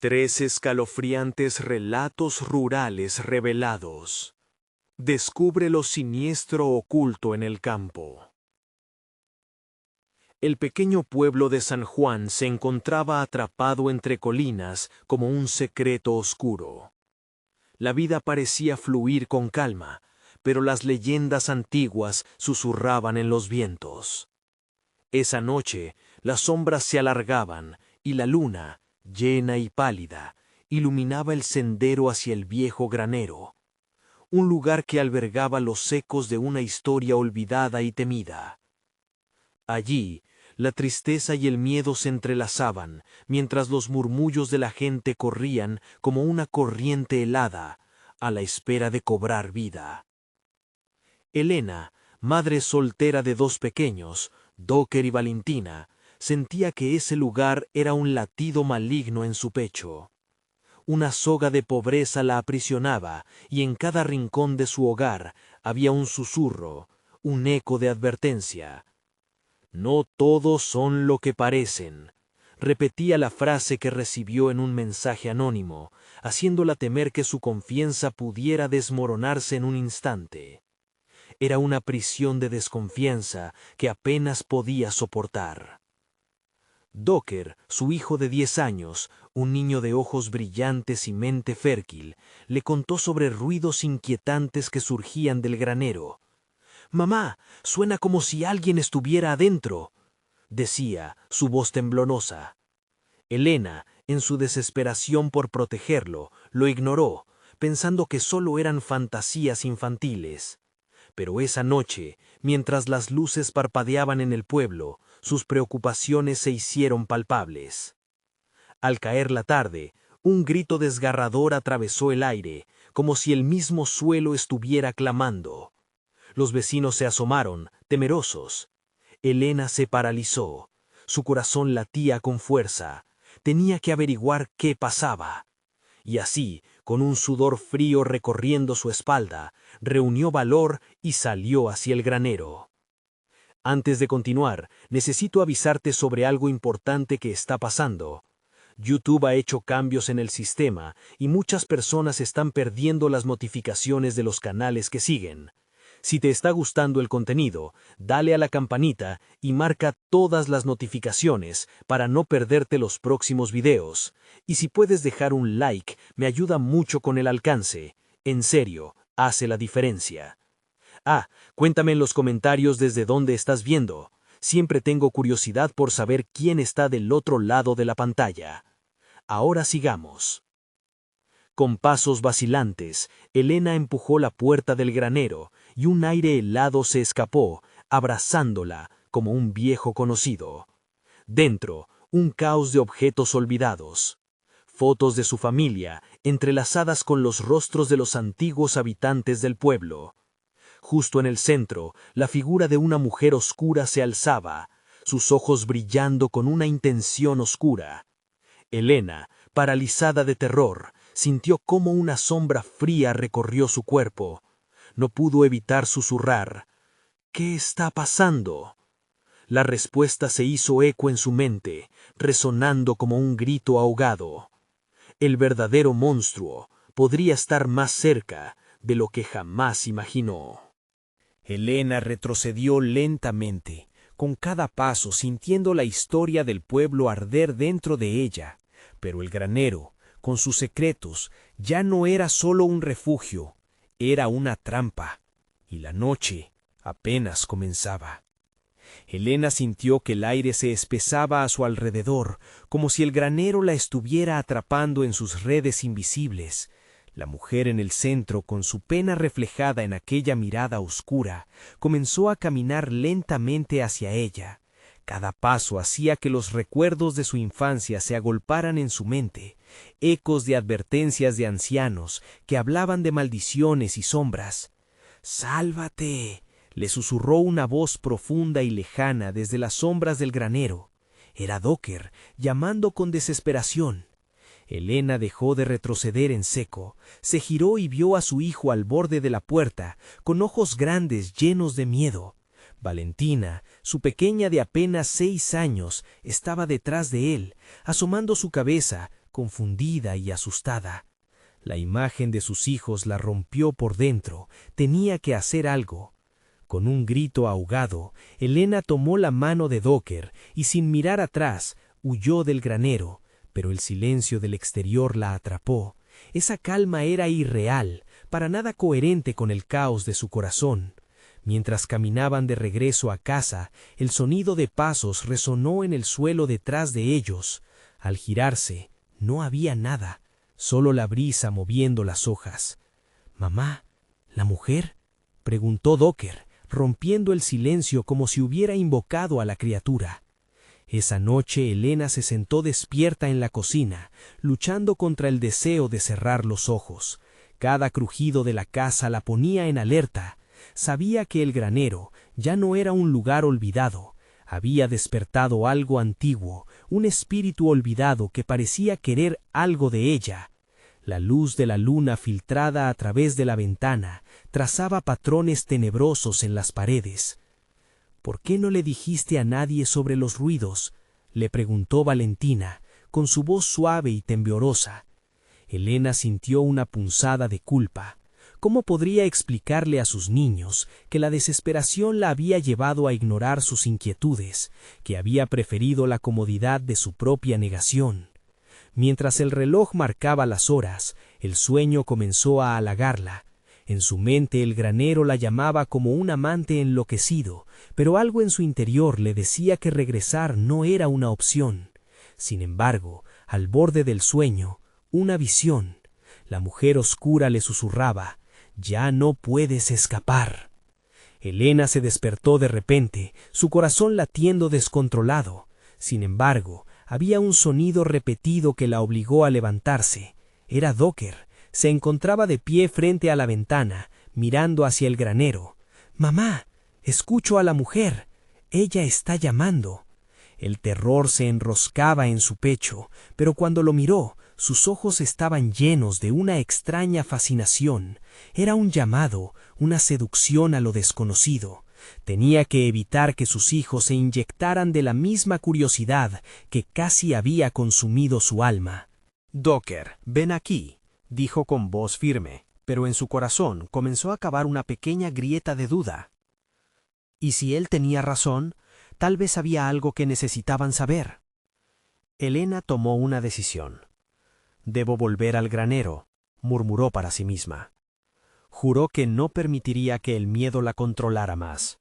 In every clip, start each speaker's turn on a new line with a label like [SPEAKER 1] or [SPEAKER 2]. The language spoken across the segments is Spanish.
[SPEAKER 1] Tres escalofriantes relatos rurales revelados. Descubre lo siniestro oculto en el campo. El pequeño pueblo de San Juan se encontraba atrapado entre colinas como un secreto oscuro. La vida parecía fluir con calma, pero las leyendas antiguas susurraban en los vientos. Esa noche, las sombras se alargaban y la luna, llena y pálida, iluminaba el sendero hacia el viejo granero, un lugar que albergaba los ecos de una historia olvidada y temida. Allí, la tristeza y el miedo se entrelazaban, mientras los murmullos de la gente corrían como una corriente helada, a la espera de cobrar vida. Elena, madre soltera de dos pequeños, Docker y Valentina, sentía que ese lugar era un latido maligno en su pecho. Una soga de pobreza la aprisionaba y en cada rincón de su hogar había un susurro, un eco de advertencia. No todos son lo que parecen. Repetía la frase que recibió en un mensaje anónimo, haciéndola temer que su confianza pudiera desmoronarse en un instante. Era una prisión de desconfianza que apenas podía soportar. Docker, su hijo de 10 años, un niño de ojos brillantes y mente fértil, le contó sobre ruidos inquietantes que surgían del granero. «Mamá, suena como si alguien estuviera adentro», decía, su voz temblorosa. Elena, en su desesperación por protegerlo, lo ignoró, pensando que solo eran fantasías infantiles. Pero esa noche, mientras las luces parpadeaban en el pueblo, sus preocupaciones se hicieron palpables. Al caer la tarde, un grito desgarrador atravesó el aire, como si el mismo suelo estuviera clamando. Los vecinos se asomaron, temerosos. Elena se paralizó. Su corazón latía con fuerza. Tenía que averiguar qué pasaba. Y así, con un sudor frío recorriendo su espalda, reunió valor y salió hacia el granero. Antes de continuar, necesito avisarte sobre algo importante que está pasando. YouTube ha hecho cambios en el sistema y muchas personas están perdiendo las notificaciones de los canales que siguen. Si te está gustando el contenido, dale a la campanita y marca todas las notificaciones para no perderte los próximos videos. Y si puedes dejar un like, me ayuda mucho con el alcance. En serio, hace la diferencia. Cuéntame en los comentarios desde dónde estás viendo. Siempre tengo curiosidad por saber quién está del otro lado de la pantalla. Ahora sigamos. Con pasos vacilantes, Elena empujó la puerta del granero y un aire helado se escapó, abrazándola como un viejo conocido. Dentro, un caos de objetos olvidados. Fotos de su familia, entrelazadas con los rostros de los antiguos habitantes del pueblo. Justo en el centro, la figura de una mujer oscura se alzaba, sus ojos brillando con una intención oscura. Elena, paralizada de terror, sintió cómo una sombra fría recorrió su cuerpo. No pudo evitar susurrar. «¿Qué está pasando?». La respuesta se hizo eco en su mente, resonando como un grito ahogado. El verdadero monstruo podría estar más cerca de lo que jamás imaginó.
[SPEAKER 2] Elena retrocedió lentamente, con cada paso sintiendo la historia del pueblo arder dentro de ella. Pero el granero, con sus secretos, ya no era solo un refugio, era una trampa, y la noche apenas comenzaba. Elena sintió que el aire se espesaba a su alrededor, como si el granero la estuviera atrapando en sus redes invisibles. La mujer en el centro, con su pena reflejada en aquella mirada oscura, comenzó a caminar lentamente hacia ella. Cada paso hacía que los recuerdos de su infancia se agolparan en su mente, ecos de advertencias de ancianos que hablaban de maldiciones y sombras. «¡Sálvate!», le susurró una voz profunda y lejana desde las sombras del granero. Era Docker, llamando con desesperación. Elena dejó de retroceder en seco, se giró y vio a su hijo al borde de la puerta, con ojos grandes llenos de miedo. Valentina, su pequeña de apenas 6 años, estaba detrás de él, asomando su cabeza, confundida y asustada. La imagen de sus hijos la rompió por dentro. Tenía que hacer algo. Con un grito ahogado, Elena tomó la mano de Docker y sin mirar atrás, huyó del granero, pero el silencio del exterior la atrapó. Esa calma era irreal, para nada coherente con el caos de su corazón. Mientras caminaban de regreso a casa, el sonido de pasos resonó en el suelo detrás de ellos. Al girarse, no había nada, solo la brisa moviendo las hojas. —¿Mamá? ¿La mujer? —preguntó Docker, rompiendo el silencio como si hubiera invocado a la criatura. Esa noche Elena se sentó despierta en la cocina, luchando contra el deseo de cerrar los ojos. Cada crujido de la casa la ponía en alerta. Sabía que el granero ya no era un lugar olvidado. Había despertado algo antiguo, un espíritu olvidado que parecía querer algo de ella. La luz de la luna filtrada a través de la ventana trazaba patrones tenebrosos en las paredes. —¿Por qué no le dijiste a nadie sobre los ruidos? —le preguntó Valentina, con su voz suave y temblorosa. Elena sintió una punzada de culpa. ¿Cómo podría explicarle a sus niños que la desesperación la había llevado a ignorar sus inquietudes, que había preferido la comodidad de su propia negación? Mientras el reloj marcaba las horas, el sueño comenzó a halagarla. En su mente el granero la llamaba como un amante enloquecido, pero algo en su interior le decía que regresar no era una opción. Sin embargo, al borde del sueño, una visión. La mujer oscura le susurraba: «Ya no puedes escapar». Elena se despertó de repente, su corazón latiendo descontrolado. Sin embargo, había un sonido repetido que la obligó a levantarse. Era Docker. Se encontraba de pie frente a la ventana, mirando hacia el granero. «Mamá, escucho a la mujer. Ella está llamando». El terror se enroscaba en su pecho, pero cuando lo miró, sus ojos estaban llenos de una extraña fascinación. Era un llamado, una seducción a lo desconocido. Tenía que evitar que sus hijos se inyectaran de la misma curiosidad que casi había consumido su alma.
[SPEAKER 1] «Docker, ven aquí», dijo con voz firme, pero en su corazón comenzó a cavar una pequeña grieta de duda. ¿Y si él tenía razón? Tal vez había algo que necesitaban saber. Elena tomó una decisión. «Debo volver al granero», murmuró para sí misma. Juró que no permitiría que el miedo la controlara más.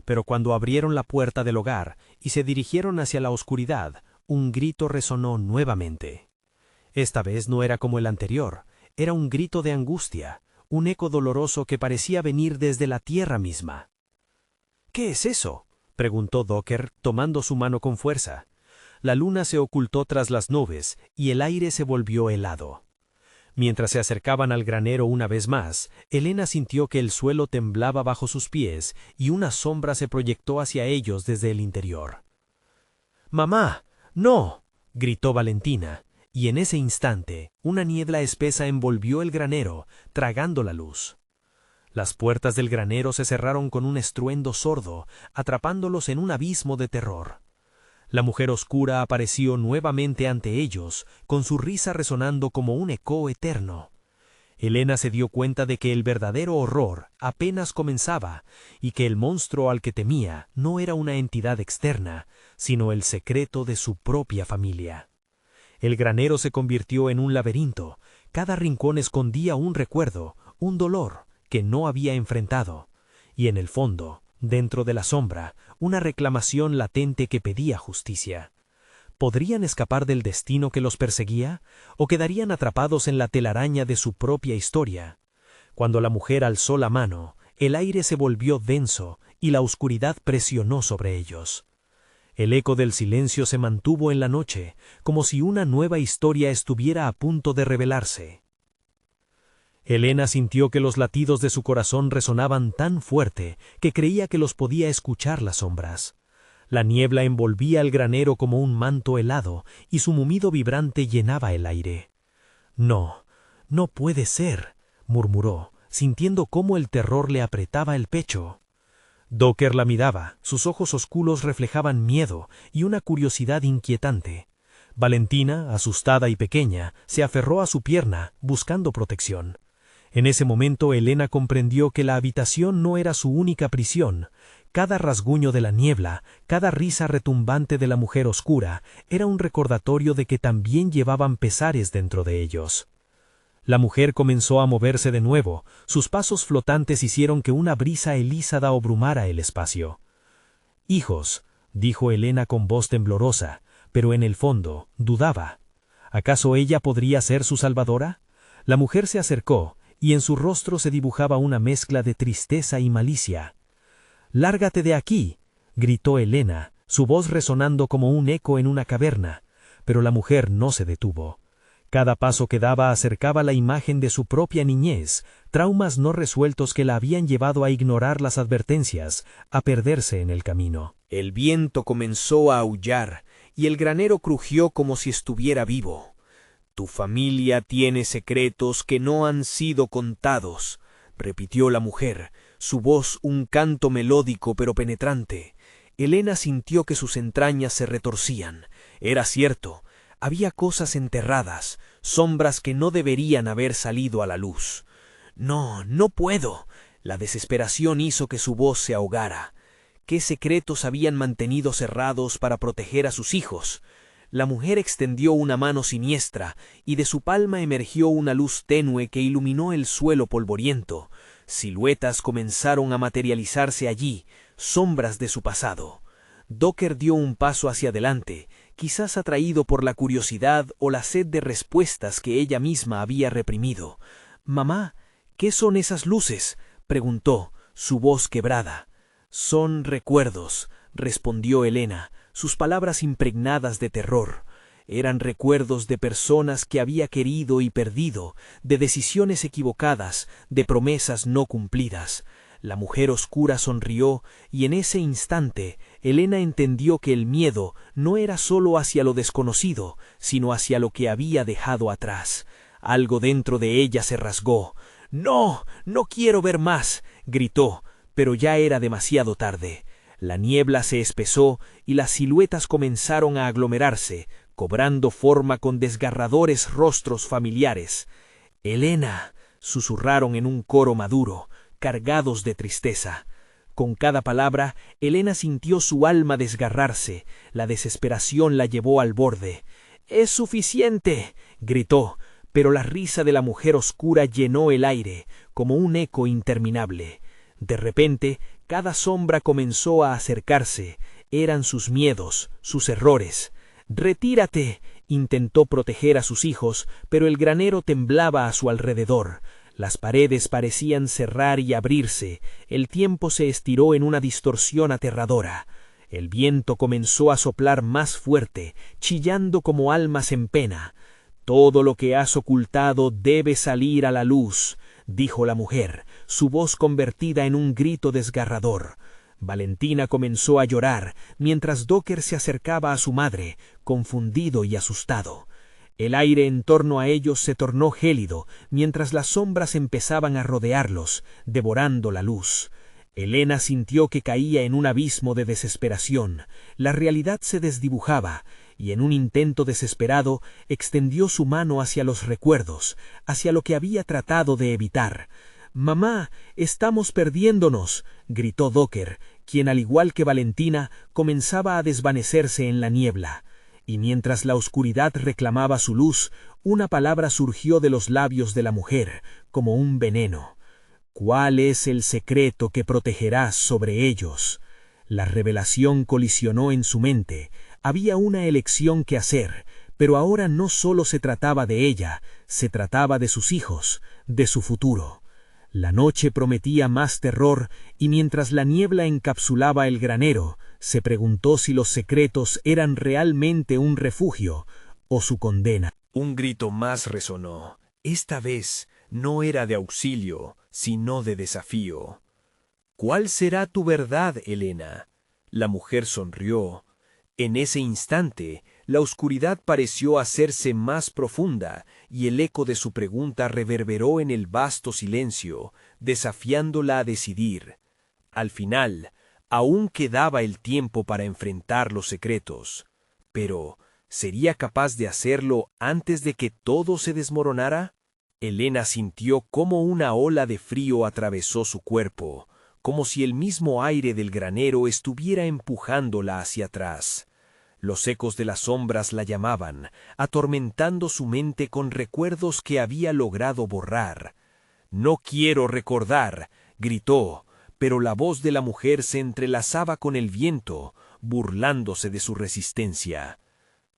[SPEAKER 1] Pero cuando abrieron la puerta del hogar y se dirigieron hacia la oscuridad, un grito resonó nuevamente. Esta vez no era como el anterior, era un grito de angustia, un eco doloroso que parecía venir desde la tierra misma. «¿Qué es eso?», preguntó Docker, tomando su mano con fuerza. La luna se ocultó tras las nubes y el aire se volvió helado. Mientras se acercaban al granero una vez más, Elena sintió que el suelo temblaba bajo sus pies y una sombra se proyectó hacia ellos desde el interior. «¡Mamá! ¡No!», gritó Valentina, y en ese instante una niebla espesa envolvió el granero, tragando la luz. Las puertas del granero se cerraron con un estruendo sordo, atrapándolos en un abismo de terror. La mujer oscura apareció nuevamente ante ellos, con su risa resonando como un eco eterno. Elena se dio cuenta de que el verdadero horror apenas comenzaba, y que el monstruo al que temía no era una entidad externa, sino el secreto de su propia familia. El granero se convirtió en un laberinto, cada rincón escondía un recuerdo, un dolor que no había enfrentado, y en el fondo, dentro de la sombra, una reclamación latente que pedía justicia. ¿Podrían escapar del destino que los perseguía, o quedarían atrapados en la telaraña de su propia historia? Cuando la mujer alzó la mano, el aire se volvió denso y la oscuridad presionó sobre ellos. El eco del silencio se mantuvo en la noche, como si una nueva historia estuviera a punto de revelarse. Elena sintió que los latidos de su corazón resonaban tan fuerte que creía que los podía escuchar las sombras. La niebla envolvía el granero como un manto helado y su mugido vibrante llenaba el aire. «No, no puede ser», murmuró, sintiendo cómo el terror le apretaba el pecho. Docker la miraba, sus ojos oscuros reflejaban miedo y una curiosidad inquietante.
[SPEAKER 2] Valentina, asustada y pequeña, se aferró a su pierna, buscando protección. En ese momento Elena comprendió que la habitación no era su única prisión. Cada rasguño de la niebla, cada risa retumbante de la mujer oscura, era un recordatorio de que también llevaban pesares dentro de ellos. La mujer comenzó a moverse de nuevo, sus pasos flotantes hicieron que una brisa helísada obrumara el espacio. «Hijos», dijo Elena con voz temblorosa, pero en el fondo dudaba. ¿Acaso ella podría ser su salvadora? La mujer se acercó, y en su rostro se dibujaba una mezcla de tristeza y malicia. «¡Lárgate de aquí!», gritó Elena, su voz resonando como un eco en una caverna, pero la mujer no se detuvo. Cada paso que daba acercaba la imagen de su propia niñez, traumas no resueltos que la habían llevado a ignorar las advertencias, a perderse en el camino.
[SPEAKER 1] El viento comenzó a aullar, y el granero crujió como si estuviera vivo. «Tu familia tiene secretos que no han sido contados», repitió la mujer, su voz un canto melódico pero penetrante. Elena sintió que sus entrañas se retorcían. Era cierto, había cosas enterradas, sombras que no deberían haber salido a la luz. «No, no puedo». La desesperación hizo que su voz se ahogara. ¿Qué secretos habían mantenido cerrados para proteger a sus hijos? La mujer extendió una mano siniestra, y de su palma emergió una luz tenue que iluminó el suelo polvoriento. Siluetas comenzaron a materializarse allí, sombras de su pasado. Docker dio un paso hacia adelante, quizás atraído por la curiosidad o la sed de respuestas que ella misma había reprimido. «Mamá, ¿qué son esas luces?», preguntó, su voz quebrada. «Son recuerdos», respondió Elena, sus palabras impregnadas de terror. Eran recuerdos de personas que había querido y perdido, de decisiones equivocadas, de promesas no cumplidas. La mujer oscura sonrió, y en ese instante Elena entendió que el miedo no era solo hacia lo desconocido, sino hacia lo que había dejado atrás. Algo dentro de ella se rasgó. «¡No! ¡No quiero ver más!», gritó, pero ya era demasiado tarde. La niebla se espesó y las siluetas comenzaron a aglomerarse, cobrando forma con desgarradores rostros familiares. «Elena», susurraron en un coro maduro, cargados de tristeza. Con cada palabra, Elena sintió su alma desgarrarse, la desesperación la llevó al borde. «¡Es suficiente!», gritó, pero la risa de la mujer oscura llenó el aire, como un eco interminable. De repente, cada sombra comenzó a acercarse. Eran sus miedos, sus errores. «¡Retírate!», intentó proteger a sus hijos, pero el granero temblaba a su alrededor. Las paredes parecían cerrar y abrirse. El tiempo se estiró en una distorsión aterradora. El viento comenzó a soplar más fuerte, chillando como almas en pena. «Todo lo que has ocultado debe salir a la luz», dijo la mujer, su voz convertida en un grito desgarrador. Valentina comenzó a llorar, mientras Docker se acercaba a su madre, confundido y asustado. El aire en torno a ellos se tornó gélido, mientras las sombras empezaban a rodearlos, devorando la luz. Elena sintió que caía en un abismo de desesperación. La realidad se desdibujaba, y en un intento desesperado extendió su mano hacia los recuerdos, hacia lo que había tratado de evitar. «Mamá, estamos perdiéndonos», gritó Docker, quien al igual que Valentina comenzaba a desvanecerse en la niebla. Y mientras la oscuridad reclamaba su luz, una palabra surgió de los labios de la mujer, como un veneno. «¿Cuál es el secreto que protegerás sobre ellos?». La revelación colisionó en su mente. Había una elección que hacer, pero ahora no solo se trataba de ella, se trataba de sus hijos, de su futuro. La noche prometía más terror, y mientras la niebla encapsulaba el granero, se preguntó si los secretos eran realmente un refugio o su condena.
[SPEAKER 2] Un grito más resonó. Esta vez no era de auxilio, sino de desafío. «¿Cuál será tu verdad, Elena?». La mujer sonrió. En ese instante, la oscuridad pareció hacerse más profunda, y el eco de su pregunta reverberó en el vasto silencio, desafiándola a decidir. Al final, aún quedaba el tiempo para enfrentar los secretos. Pero, ¿Sería capaz de hacerlo antes de que todo se desmoronara? Elena sintió cómo una ola de frío atravesó su cuerpo, como si el mismo aire del granero estuviera empujándola hacia atrás. Los ecos de las sombras la llamaban, atormentando su mente con recuerdos que había logrado borrar. «No quiero recordar», gritó, pero la voz de la mujer se entrelazaba con el viento, burlándose de su resistencia.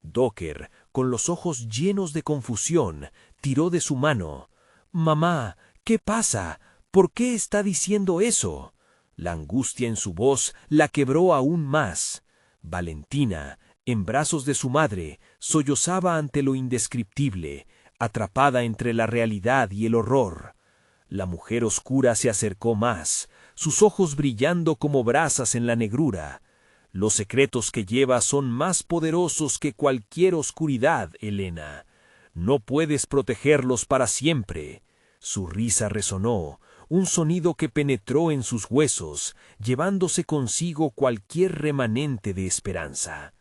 [SPEAKER 2] Docker, con los ojos llenos de confusión, tiró de su mano. «Mamá, ¿qué pasa? ¿Por qué está diciendo eso?» La angustia en su voz la quebró aún más. Valentina, en brazos de su madre, sollozaba ante lo indescriptible, atrapada entre la realidad y el horror. La mujer oscura se acercó más, sus ojos brillando como brasas en la negrura. «Los secretos que llevas son más poderosos que cualquier oscuridad, Elena. No puedes protegerlos para siempre». Su risa resonó, un sonido que penetró en sus huesos, llevándose consigo cualquier remanente de esperanza.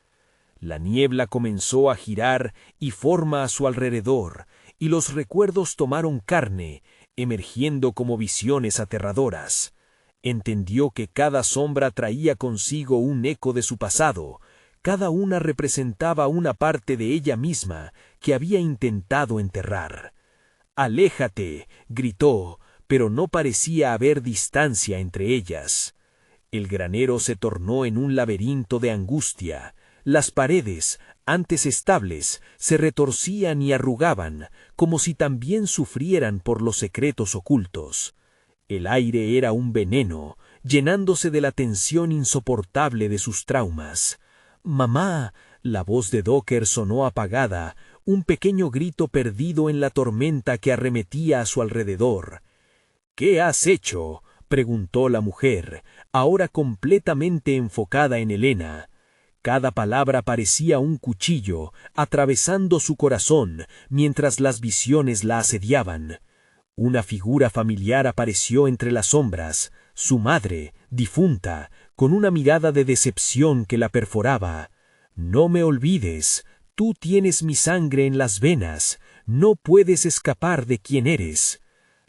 [SPEAKER 2] La niebla comenzó a girar y forma a su alrededor, y los recuerdos tomaron carne, emergiendo como visiones aterradoras. Entendió que cada sombra traía consigo un eco de su pasado, cada una representaba una parte de ella misma que había intentado enterrar. «¡Aléjate!», gritó, pero no parecía haber distancia entre ellas. El granero se tornó en un laberinto de angustia. Las paredes, antes estables, se retorcían y arrugaban, como si también sufrieran por los secretos ocultos. El aire era un veneno, llenándose de la tensión insoportable de sus traumas. «¡Mamá!», la voz de Docker sonó apagada, un pequeño grito perdido en la tormenta que arremetía a su alrededor. «¿Qué has hecho?», preguntó la mujer, ahora completamente enfocada en Elena. Cada palabra parecía un cuchillo, atravesando su corazón, mientras las visiones la asediaban. Una figura familiar apareció entre las sombras, su madre, difunta, con una mirada de decepción que la perforaba. «No me olvides, tú tienes mi sangre en las venas, no puedes escapar de quién eres».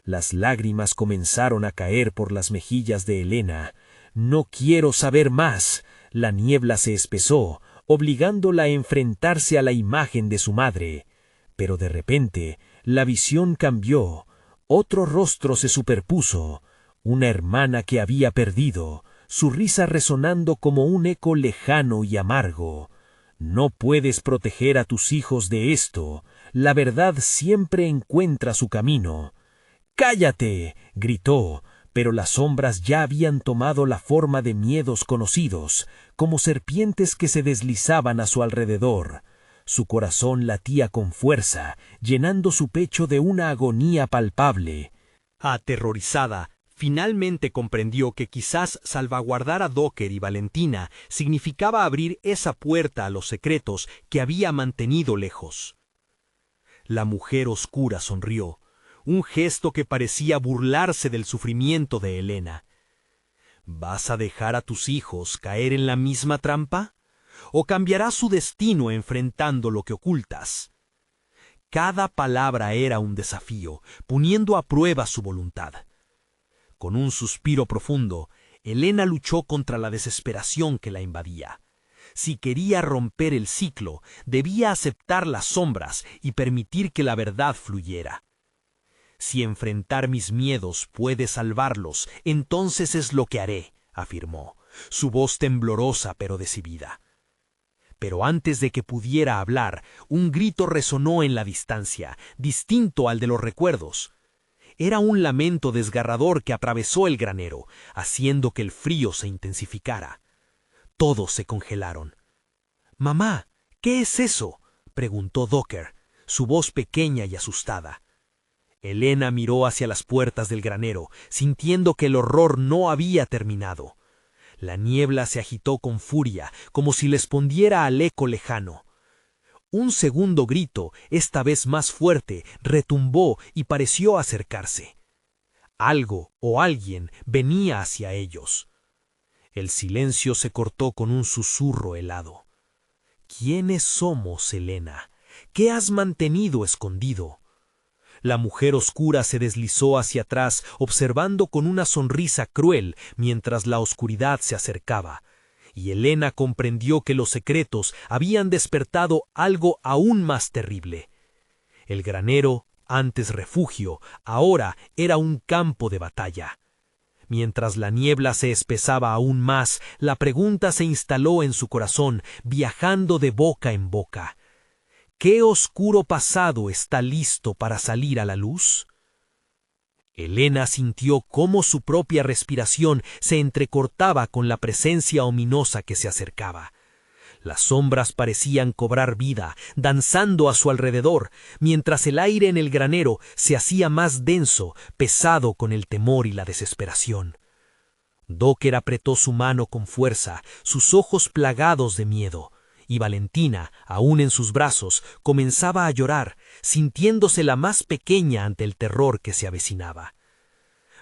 [SPEAKER 2] Las lágrimas comenzaron a caer por las mejillas de Elena. «No quiero saber más». La niebla se espesó, obligándola a enfrentarse a la imagen de su madre. Pero de repente, la visión cambió. Otro rostro se superpuso, una hermana que había perdido, su risa resonando como un eco lejano y amargo. «No puedes proteger a tus hijos de esto, la verdad siempre encuentra su camino». «¡Cállate!», gritó, pero las sombras ya habían tomado la forma de miedos conocidos, como serpientes que se deslizaban a su alrededor. Su corazón latía con fuerza, llenando su pecho de una agonía palpable.
[SPEAKER 1] Aterrorizada, finalmente comprendió que quizás salvaguardar a Docker y Valentina significaba abrir esa puerta a los secretos que había mantenido lejos. La mujer oscura sonrió, un gesto que parecía burlarse del sufrimiento de Elena. ¿Vas a dejar a tus hijos caer en la misma trampa? ¿O cambiarás su destino enfrentando lo que ocultas? Cada palabra era un desafío, poniendo a prueba su voluntad. Con un suspiro profundo, Elena luchó contra la desesperación que la invadía. Si quería romper el ciclo, debía aceptar las sombras y permitir que la verdad fluyera. «Si enfrentar mis miedos puede salvarlos, entonces es lo que haré», afirmó, su voz temblorosa pero decidida. Pero antes de que pudiera hablar, un grito resonó en la distancia, distinto al de los recuerdos. Era un lamento desgarrador que atravesó el granero, haciendo que el frío se intensificara. Todos se congelaron. «Mamá, ¿qué es eso?», preguntó Docker, su voz pequeña y asustada. Elena miró hacia las puertas del granero, sintiendo que el horror no había terminado. La niebla se agitó con furia, como si respondiera al eco lejano. Un segundo grito, esta vez más fuerte, retumbó y pareció acercarse. Algo o alguien venía hacia ellos. El silencio se cortó con un susurro helado.
[SPEAKER 2] ¿Quiénes somos, Helena? ¿Qué has mantenido escondido? La mujer oscura se deslizó hacia atrás, observando con una sonrisa cruel mientras la oscuridad se acercaba, y Helena comprendió que los secretos habían despertado algo aún más terrible. El granero, antes refugio, ahora era un campo de batalla. Mientras la niebla se espesaba aún más, la pregunta se instaló en su corazón, viajando de boca en boca. ¿Qué oscuro pasado está listo para salir a la luz? Helena sintió cómo su propia respiración se entrecortaba con la presencia ominosa que se acercaba. Las sombras parecían cobrar vida, danzando a su alrededor, mientras el aire en el granero se hacía más denso, pesado con el temor y la desesperación. Docker apretó su mano con fuerza, sus ojos plagados de miedo, y Valentina, aún en sus brazos, comenzaba a llorar, sintiéndose la más pequeña ante el terror que se avecinaba.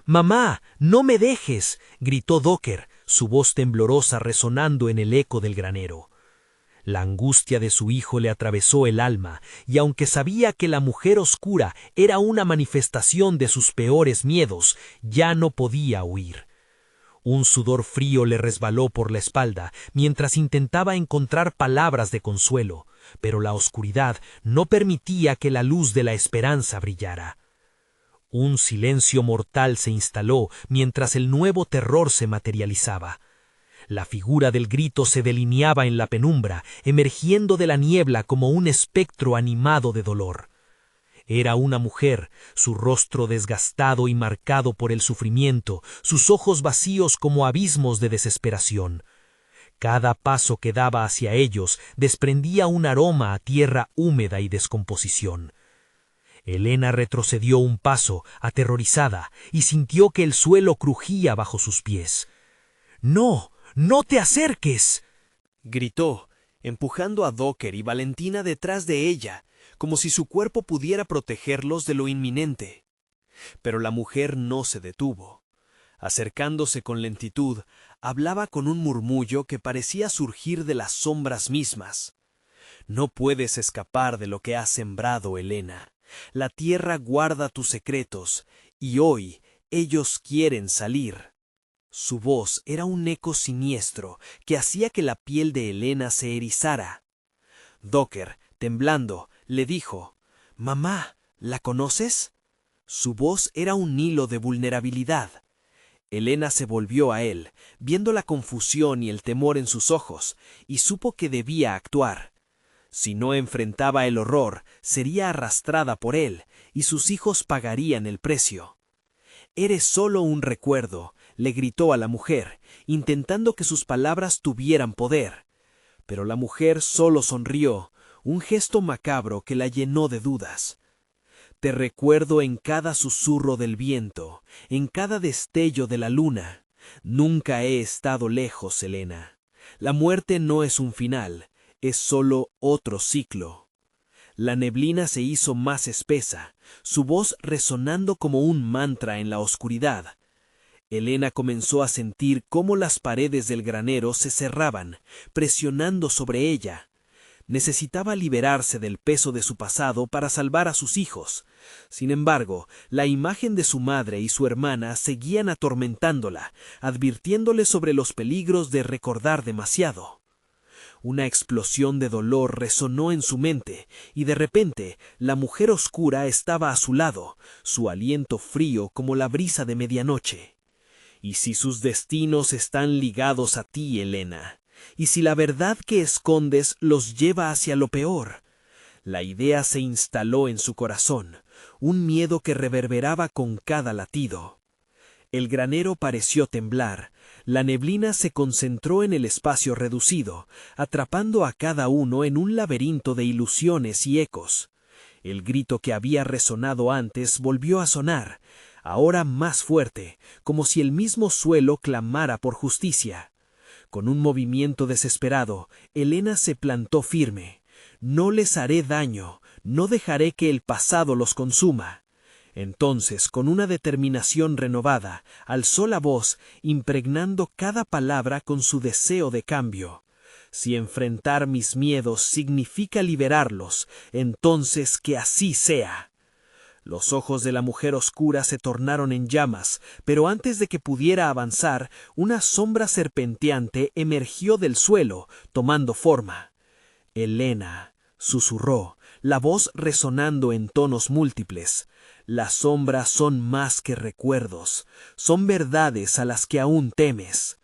[SPEAKER 2] «¡Mamá, no me dejes!», gritó Docker, su voz temblorosa resonando en el eco del granero. La angustia de su hijo le atravesó el alma, y aunque sabía que la mujer oscura era una manifestación de sus peores miedos, ya no podía huir. Un sudor frío le resbaló por la espalda mientras intentaba encontrar palabras de consuelo, pero la oscuridad no permitía que la luz de la esperanza brillara. Un silencio mortal se instaló mientras el nuevo terror se materializaba. La figura del grito se delineaba en la penumbra, emergiendo de la niebla como un espectro animado de dolor. Era una mujer, su rostro desgastado y marcado por el sufrimiento, sus ojos vacíos como abismos de desesperación. Cada paso que daba hacia ellos desprendía un aroma a tierra húmeda y descomposición. Helena retrocedió un paso, aterrorizada, y sintió que el suelo crujía bajo sus pies. «¡No! ¡No te acerques!», gritó, empujando a Docker y Valentina detrás de ella, como si su cuerpo pudiera protegerlos de lo inminente. Pero la mujer no se detuvo. Acercándose con lentitud, hablaba con un murmullo que parecía surgir de las sombras mismas. «No puedes escapar de lo que has sembrado, Helena. La tierra guarda tus secretos, y hoy ellos quieren salir». Su voz era un eco siniestro que hacía que la piel de Helena se erizara. Docker, temblando, le dijo: «Mamá, ¿la conoces?». Su voz era un hilo de vulnerabilidad. Helena se volvió a él, viendo la confusión y el temor en sus ojos, y supo que debía actuar. Si no enfrentaba el horror, sería arrastrada por él, y sus hijos pagarían el precio. «Eres solo un recuerdo», le gritó a la mujer, intentando que sus palabras tuvieran poder. Pero la mujer solo sonrió, un gesto macabro que la llenó de dudas. «Te recuerdo en cada susurro del viento, en cada destello de la luna. Nunca he estado lejos, Helena. La muerte no es un final, es solo otro ciclo». La neblina se hizo más espesa, su voz resonando como un mantra en la oscuridad. Helena comenzó a sentir cómo las paredes del granero se cerraban, presionando sobre ella. Necesitaba liberarse del peso de su pasado para salvar a sus hijos. Sin embargo, la imagen de su madre y su hermana seguían atormentándola, advirtiéndole sobre los peligros de recordar demasiado. Una explosión de dolor resonó en su mente, y de repente la mujer oscura estaba a su lado, su aliento frío como la brisa de medianoche. «¿Y si sus destinos están ligados a ti, Helena? ¿Y si la verdad que escondes los lleva hacia lo peor?». La idea se instaló en su corazón, un miedo que reverberaba con cada latido. El granero pareció temblar, la neblina se concentró en el espacio reducido, atrapando a cada uno en un laberinto de ilusiones y ecos. El grito que había resonado antes volvió a sonar, ahora más fuerte, como si el mismo suelo clamara por justicia. Con un movimiento desesperado, Helena se plantó firme. «No les haré daño, no dejaré que el pasado los consuma». Entonces, con una determinación renovada, alzó la voz, impregnando cada palabra con su deseo de cambio.
[SPEAKER 1] Si enfrentar mis miedos significa liberarlos, entonces que así sea. Los ojos de la mujer oscura se tornaron en llamas, pero antes de que pudiera avanzar, una sombra serpenteante emergió del suelo, tomando forma. Elena, susurró, la voz resonando en tonos múltiples. Las sombras son más que recuerdos, son verdades a las que aún temes.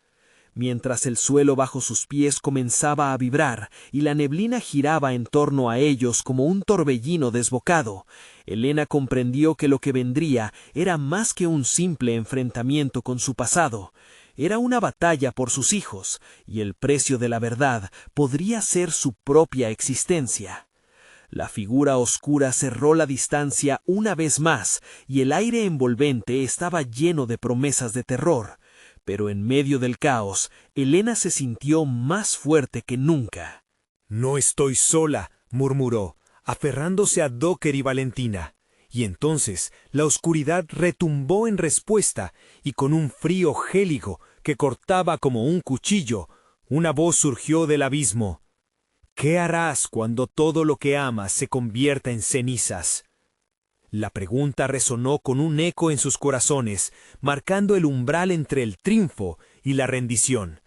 [SPEAKER 1] Mientras el suelo bajo sus pies comenzaba a vibrar y la neblina giraba en torno a ellos como un torbellino desbocado, Elena comprendió que lo que vendría era más que un simple enfrentamiento con su pasado. Era una batalla por sus hijos, y el precio de la verdad podría ser su propia existencia. La figura oscura cerró la distancia una vez más, y el aire envolvente estaba lleno de promesas de terror. Pero en medio del caos, Elena se sintió más fuerte que nunca.
[SPEAKER 2] «No estoy sola», murmuró, aferrándose a Docker y Valentina. Y entonces la oscuridad retumbó en respuesta, y con un frío gélido que cortaba como un cuchillo, una voz surgió del abismo. «¿Qué harás cuando todo lo que amas se convierta en cenizas?» La pregunta resonó con un eco en sus corazones, marcando el umbral entre el triunfo y la rendición.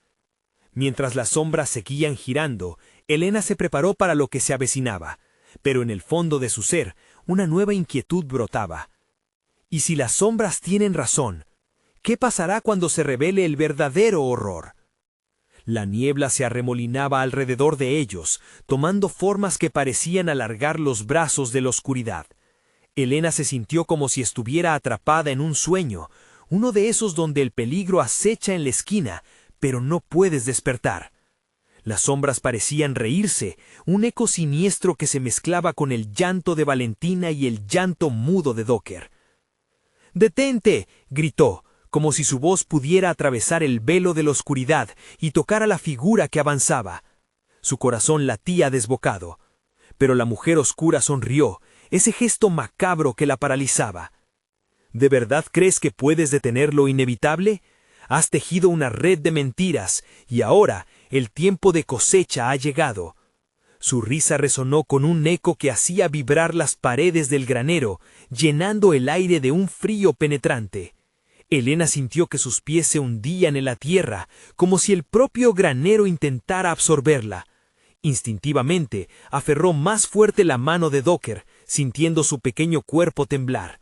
[SPEAKER 2] Mientras las sombras seguían girando, Elena se preparó para lo que se avecinaba, pero en el fondo de su ser, una nueva inquietud brotaba. ¿Y si las sombras tienen razón? ¿Qué pasará cuando se revele el verdadero horror? La niebla se arremolinaba alrededor de ellos, tomando formas que parecían alargar los brazos de la oscuridad. Elena se sintió como si estuviera atrapada en un sueño, uno de esos donde el peligro acecha en la esquina, pero no puedes despertar. Las sombras parecían reírse, un eco siniestro que se mezclaba con el llanto de Valentina y el llanto mudo de Docker. «¡Detente!», gritó, como si su voz pudiera atravesar el velo de la oscuridad y tocar a la figura que avanzaba. Su corazón latía desbocado. Pero la mujer oscura sonrió, ese gesto macabro que la paralizaba. ¿De verdad crees que puedes detener lo inevitable? Has tejido una red de mentiras, y ahora el tiempo de cosecha ha llegado. Su risa resonó con un eco que hacía vibrar las paredes del granero, llenando el aire de un frío penetrante. Elena sintió que sus pies se hundían en la tierra, como si el propio granero intentara absorberla. Instintivamente, aferró más fuerte la mano de Docker, sintiendo su pequeño cuerpo temblar.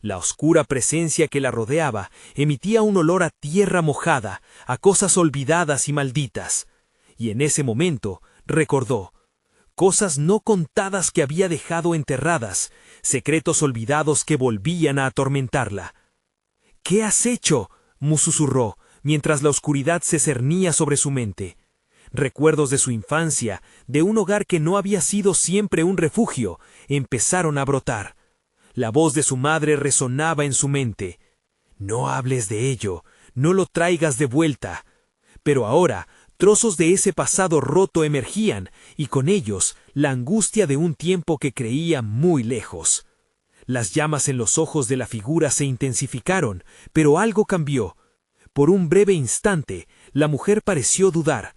[SPEAKER 2] La oscura presencia que la rodeaba emitía un olor a tierra mojada, a cosas olvidadas y malditas. Y en ese momento recordó cosas no contadas que había dejado enterradas, secretos olvidados que volvían a atormentarla. «¿Qué has hecho?», susurró, mientras la oscuridad se cernía sobre su mente. Recuerdos de su infancia, de un hogar que no había sido siempre un refugio, empezaron a brotar. La voz de su madre resonaba en su mente. «No hables de ello, no lo traigas de vuelta». Pero ahora, trozos de ese pasado roto emergían, y con ellos la angustia de un tiempo que creía muy lejos. Las llamas en los ojos de la figura se intensificaron, pero algo cambió. Por un breve instante, la mujer pareció dudar.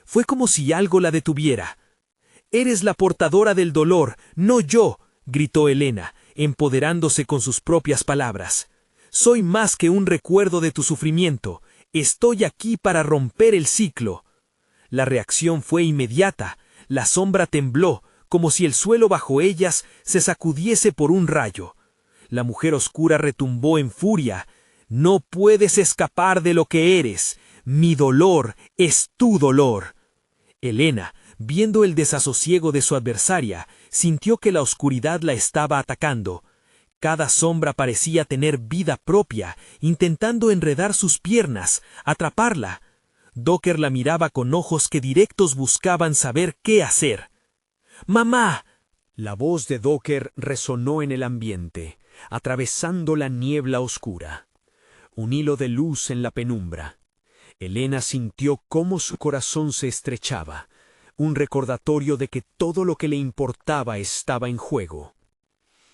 [SPEAKER 2] Fue como si algo la detuviera. «Eres la portadora del dolor, no yo», gritó Elena, empoderándose con sus propias palabras. «Soy más que un recuerdo de tu sufrimiento. Estoy aquí para romper el ciclo». La reacción fue inmediata. La sombra tembló, como si el suelo bajo ellas se sacudiese por un rayo. La mujer oscura retumbó en furia. «No puedes escapar de lo que eres. Mi dolor es tu dolor». Elena, viendo el desasosiego de su adversaria, sintió que la oscuridad la estaba atacando. Cada sombra parecía tener vida propia, intentando enredar sus piernas, atraparla. Docker la miraba con ojos que directos buscaban saber qué hacer. «¡Mamá!». La voz de Docker resonó en el ambiente, atravesando la niebla oscura. Un hilo de luz en la penumbra. Elena sintió cómo su corazón se estrechaba, un recordatorio de que todo lo que le importaba estaba en juego.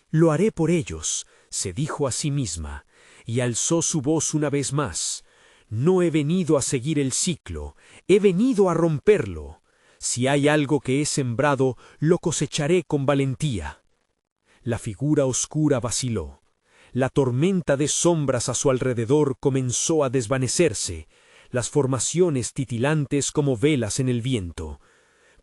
[SPEAKER 2] «Lo haré por ellos», se dijo a sí misma, y alzó su voz una vez más. «No he venido a seguir el ciclo, he venido a romperlo. Si hay algo que he sembrado, lo cosecharé con valentía. La figura oscura vaciló. La tormenta de sombras a su alrededor comenzó a desvanecerse, las formaciones titilantes como velas en el viento.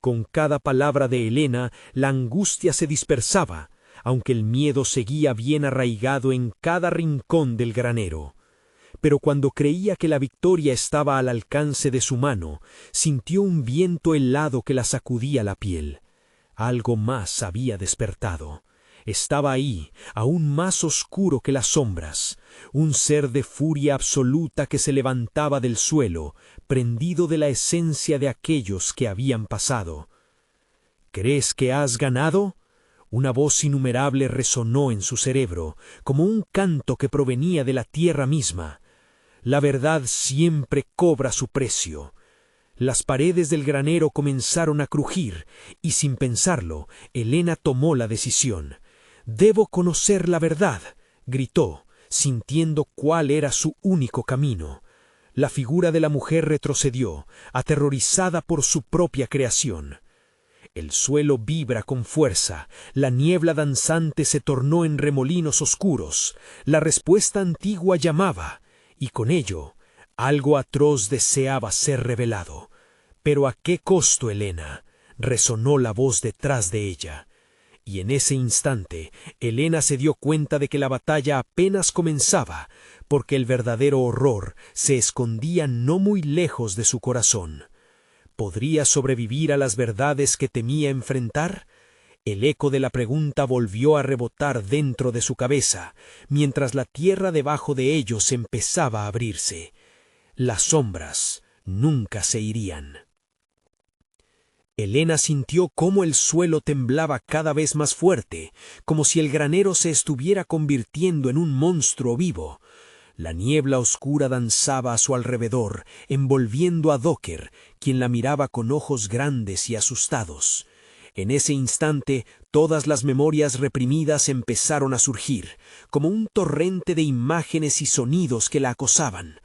[SPEAKER 2] Con cada palabra de Helena, la angustia se dispersaba, aunque el miedo seguía bien arraigado en cada rincón del granero. Pero cuando creía que la victoria estaba al alcance de su mano, sintió un viento helado que la sacudía la piel. Algo más había despertado. Estaba ahí, aún más oscuro que las sombras, un ser de furia absoluta que se levantaba del suelo, prendido de la esencia de aquellos que habían pasado. ¿Crees que has ganado? Una voz innumerable resonó en su cerebro, como un canto que provenía de la tierra misma. La verdad siempre cobra su precio. Las paredes del granero comenzaron a crujir, y sin pensarlo, Helena tomó la decisión. «Debo conocer la verdad», gritó, sintiendo cuál era su único camino. La figura de la mujer retrocedió, aterrorizada por su propia creación. El suelo vibra con fuerza, la niebla danzante se tornó en remolinos oscuros, la respuesta antigua llamaba, y con ello, algo atroz deseaba ser revelado. «¿Pero a qué costo, Helena?», resonó la voz detrás de ella. Y en ese instante, Helena se dio cuenta de que la batalla apenas comenzaba, porque el verdadero horror se escondía no muy lejos de su corazón. ¿Podría sobrevivir a las verdades que temía enfrentar? El eco de la pregunta volvió a rebotar dentro de su cabeza, mientras la tierra debajo de ellos empezaba a abrirse. Las sombras nunca se irían. Helena sintió cómo el suelo temblaba cada vez más fuerte, como si el granero se estuviera convirtiendo en un monstruo vivo. La niebla oscura danzaba a su alrededor, envolviendo a Docker, quien la miraba con ojos grandes y asustados. En ese instante, todas las memorias reprimidas empezaron a surgir, como un torrente de imágenes y sonidos que la acosaban.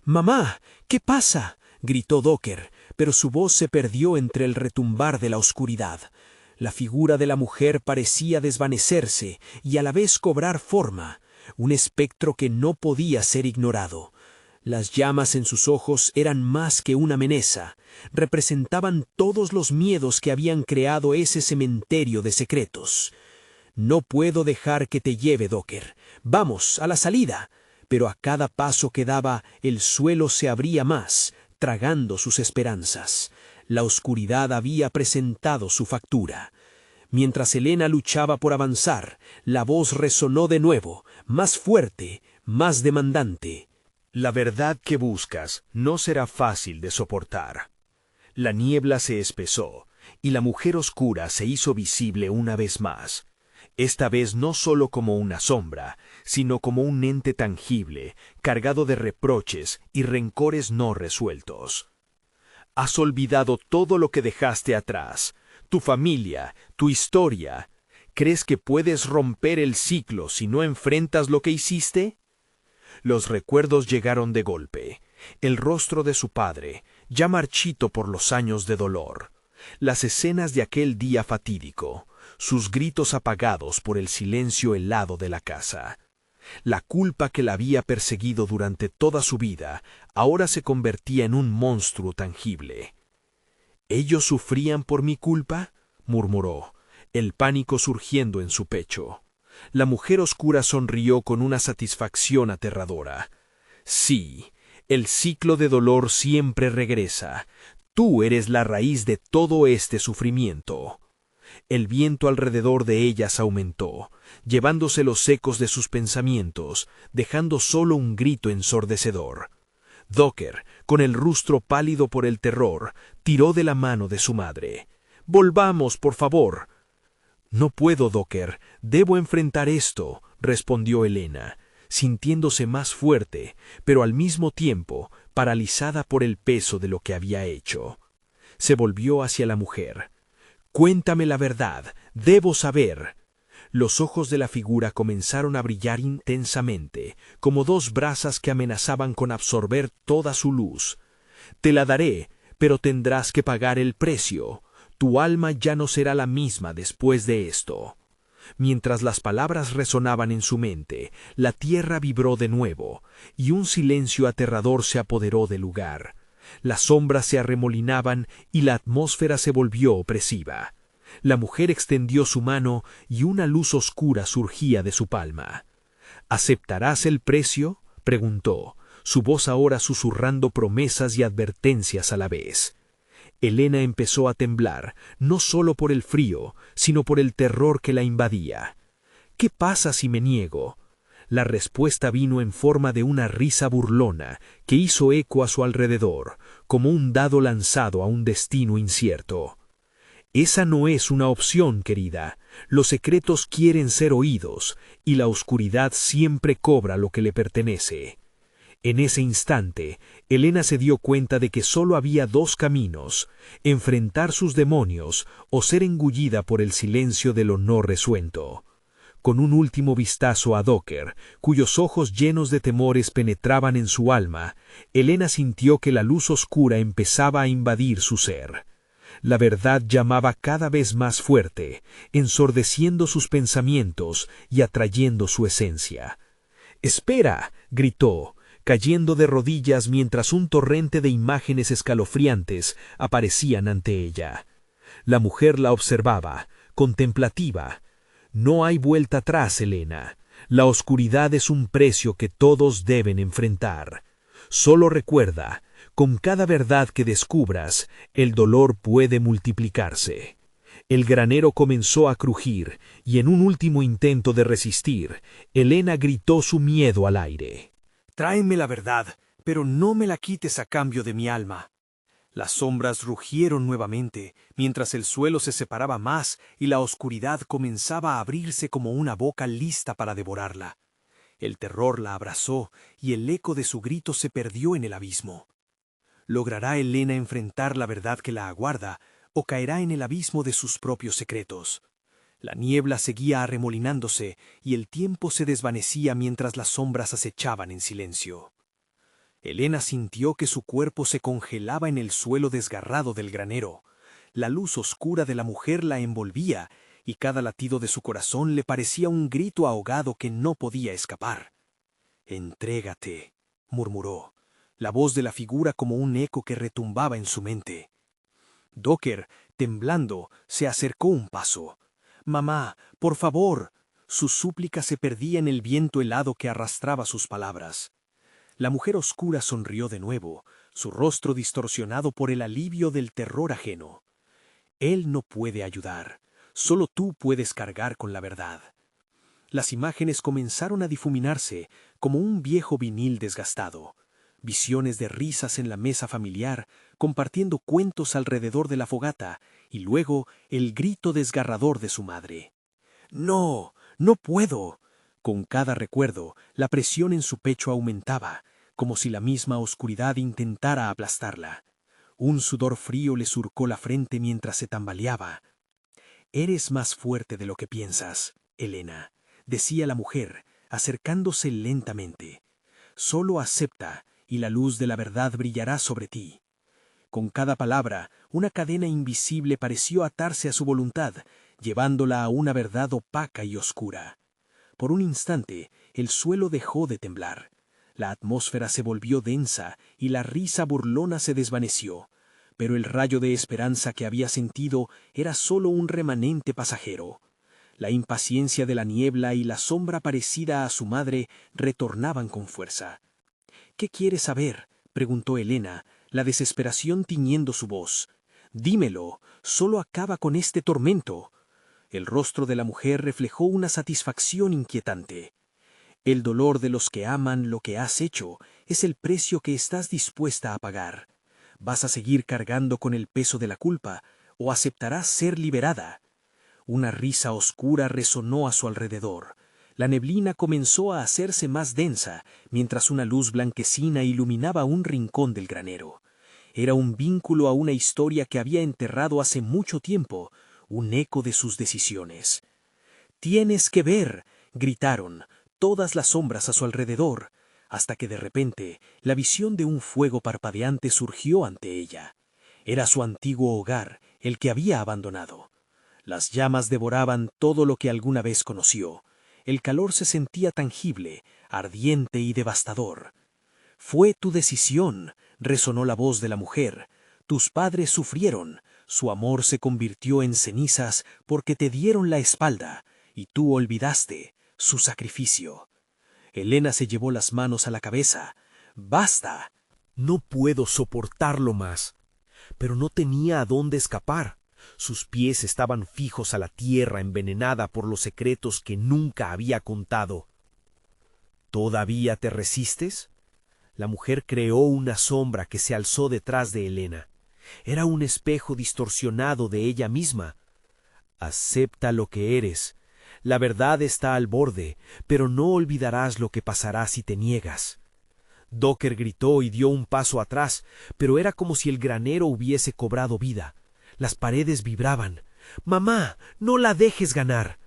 [SPEAKER 2] «¡Mamá! ¿Qué pasa?», gritó Docker, pero su voz se perdió entre el retumbar de la oscuridad. La figura de la mujer parecía desvanecerse y a la vez cobrar forma, un espectro que no podía ser ignorado. Las llamas en sus ojos eran más que una amenaza, representaban todos los miedos que habían creado ese cementerio de secretos. «No puedo dejar que te lleve, Docker. Vamos, a la salida». Pero a cada paso que daba, el suelo se abría más, tragando sus esperanzas. La oscuridad había presentado su factura. Mientras Helena luchaba por avanzar, la voz resonó de nuevo, más fuerte, más demandante.
[SPEAKER 1] «La verdad que buscas no será fácil de soportar». La niebla se espesó, y la mujer oscura se hizo visible una vez más. Esta vez no solo como una sombra, sino como un ente tangible, cargado de reproches y rencores no resueltos. «Has olvidado todo lo que dejaste atrás, tu familia, tu historia. ¿Crees que puedes romper el ciclo si no enfrentas lo que hiciste?» Los recuerdos llegaron de golpe. El rostro de su padre, ya marchito por los años de dolor. Las escenas de aquel día fatídico, sus gritos apagados por el silencio helado de la casa. La culpa que la había perseguido durante toda su vida ahora se convertía en un monstruo tangible. «¿Ellos sufrían por mi culpa?», murmuró, el pánico surgiendo en su pecho. La mujer oscura sonrió con una satisfacción aterradora. «Sí, el ciclo de dolor siempre regresa. Tú eres la raíz de todo este sufrimiento». El viento alrededor de ellas aumentó, llevándose los ecos de sus pensamientos, dejando solo un grito ensordecedor. Docker, con el rostro pálido por el terror, tiró de la mano de su madre. «Volvamos, por favor». «No puedo, Docker, debo enfrentar esto», respondió Helena, sintiéndose más fuerte, pero al mismo tiempo paralizada por el peso de lo que había hecho. Se volvió hacia la mujer. «Cuéntame la verdad, debo saber». Los ojos de la figura comenzaron a brillar intensamente, como dos brasas que amenazaban con absorber toda su luz. «Te la daré, pero tendrás que pagar el precio. Tu alma ya no será la misma después de esto. Mientras las palabras resonaban en su mente, la tierra vibró de nuevo, y un silencio aterrador se apoderó del lugar. Las sombras se arremolinaban y la atmósfera se volvió opresiva. La mujer extendió su mano y una luz oscura surgía de su palma. ¿Aceptarás el precio?, preguntó, su voz ahora susurrando promesas y advertencias a la vez. Elena empezó a temblar, no solo por el frío, sino por el terror que la invadía. ¿Qué pasa si me niego? La respuesta vino en forma de una risa burlona que hizo eco a su alrededor, como un dado lanzado a un destino incierto. Esa no es una opción, querida. Los secretos quieren ser oídos, y la oscuridad siempre cobra lo que le pertenece. En ese instante, Elena se dio cuenta de que solo había dos caminos: enfrentar sus demonios o ser engullida por el silencio de lo no resuelto. Con un último vistazo a Docker, cuyos ojos llenos de temores penetraban en su alma, Elena sintió que la luz oscura empezaba a invadir su ser. La verdad llamaba cada vez más fuerte, ensordeciendo sus pensamientos y atrayendo su esencia. «¡Espera!», gritó, cayendo de rodillas mientras un torrente de imágenes escalofriantes aparecían ante ella. La mujer la observaba, contemplativa. «No hay vuelta atrás, Elena. La oscuridad es un precio que todos deben enfrentar. Solo recuerda, con cada verdad que descubras, el dolor puede multiplicarse». El granero comenzó a crujir, y en un último intento de resistir, Elena gritó su miedo al aire.
[SPEAKER 2] «Tráeme la verdad, pero no me la quites a cambio de mi alma». Las sombras rugieron nuevamente, mientras el suelo se separaba más y la oscuridad comenzaba a abrirse como una boca lista para devorarla. El terror la abrazó y el eco de su grito se perdió en el abismo. ¿Logrará Elena enfrentar la verdad que la aguarda o caerá en el abismo de sus propios secretos? La niebla seguía arremolinándose y el tiempo se desvanecía mientras las sombras acechaban en silencio. Elena sintió que su cuerpo se congelaba en el suelo desgarrado del granero. La luz oscura de la mujer la envolvía y cada latido de su corazón le parecía un grito ahogado que no podía escapar. «Entrégate», murmuró, la voz de la figura como un eco que retumbaba en su mente. Docker, temblando, se acercó un paso. «Mamá, por favor». Su súplica se perdía en el viento helado que arrastraba sus palabras. La mujer oscura sonrió de nuevo, su rostro distorsionado por el alivio del terror ajeno. «Él no puede ayudar. Solo tú puedes cargar con la verdad». Las imágenes comenzaron a difuminarse como un viejo vinil desgastado. Visiones de risas en la mesa familiar, compartiendo cuentos alrededor de la fogata, y luego el grito desgarrador de su madre. «No, no puedo». Con cada recuerdo, la presión en su pecho aumentaba, como si la misma oscuridad intentara aplastarla. Un sudor frío le surcó la frente mientras se tambaleaba. «Eres más fuerte de lo que piensas, Elena», decía la mujer, acercándose lentamente. «Solo acepta, y la luz de la verdad brillará sobre ti». Con cada palabra, una cadena invisible pareció atarse a su voluntad, llevándola a una verdad opaca y oscura. Por un instante, el suelo dejó de temblar. La atmósfera se volvió densa y la risa burlona se desvaneció, pero el rayo de esperanza que había sentido era solo un remanente pasajero. La impaciencia de la niebla y la sombra parecida a su madre retornaban con fuerza. «¿Qué quieres saber?», preguntó Elena, la desesperación tiñendo su voz. «Dímelo, solo acaba con este tormento». El rostro de la mujer reflejó una satisfacción inquietante. «El dolor de los que aman lo que has hecho es el precio que estás dispuesta a pagar. ¿Vas a seguir cargando con el peso de la culpa o aceptarás ser liberada?». Una risa oscura resonó a su alrededor. La neblina comenzó a hacerse más densa, mientras una luz blanquecina iluminaba un rincón del granero. Era un vínculo a una historia que había enterrado hace mucho tiempo, un eco de sus decisiones. «Tienes que ver», gritaron todas las sombras a su alrededor, hasta que de repente la visión de un fuego parpadeante surgió ante ella.
[SPEAKER 1] Era su antiguo hogar, el que había abandonado. Las llamas devoraban todo lo que alguna vez conoció. El calor se sentía tangible, ardiente y devastador. «Fue tu decisión», resonó la voz de la mujer. «Tus padres sufrieron, su amor se convirtió en cenizas porque te dieron la espalda, y tú olvidaste su sacrificio». Elena se llevó las manos a la cabeza. «¡Basta!».
[SPEAKER 2] No puedo soportarlo más. Pero no tenía a dónde escapar. Sus pies estaban fijos a la tierra envenenada por los secretos que nunca había contado. ¿Todavía te resistes? La mujer creó una sombra que se alzó detrás de Elena. Era un espejo distorsionado de ella misma. Acepta lo que eres. La verdad está al borde, pero no olvidarás lo que pasará si te niegas. Docker gritó y dio un paso atrás, pero era como si el granero hubiese cobrado vida. Las paredes vibraban. «¡Mamá, no la dejes ganar!».